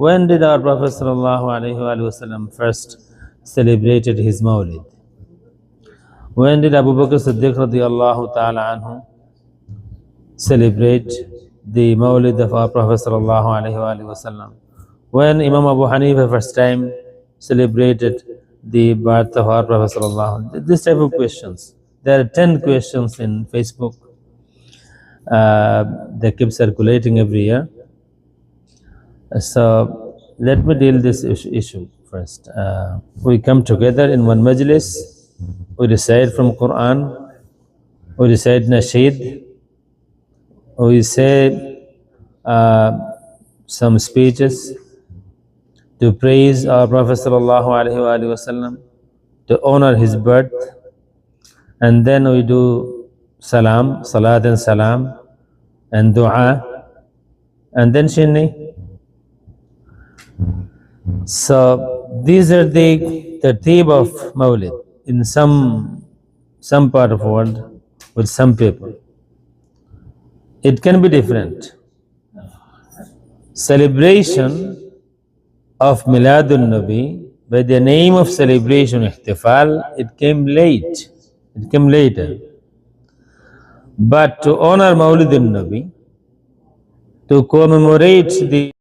When did our Prophet sallallahu alaihi wasallam first celebrated his Mawlid? When did Abu Bakr Siddiq radiallahu ta'ala anhu celebrate the Mawlid of our Prophet sallallahu alaihi wasallam? When Imam Abu Hanifa first time celebrated the birth of our Prophet sallallahu alaihi wasallam? This type of questions. There are 10 questions in Facebook. They keep circulating every year. So let me deal this issue first. We come together in one majlis. We recite from Quran. We recite Nasheed. We say some speeches to praise our Prophet sallallahu alaihi wasallam, to honor his birth, and then we do salam, salat and salam, and dua, and then shinni. So these are the tartib of Mawlid in some part of the world with some people. It can be different. Celebration of Miladun Nabi by the name of celebration ihtifal, it came late. It came later. But to honor Mawlidun Nabi, to commemorate the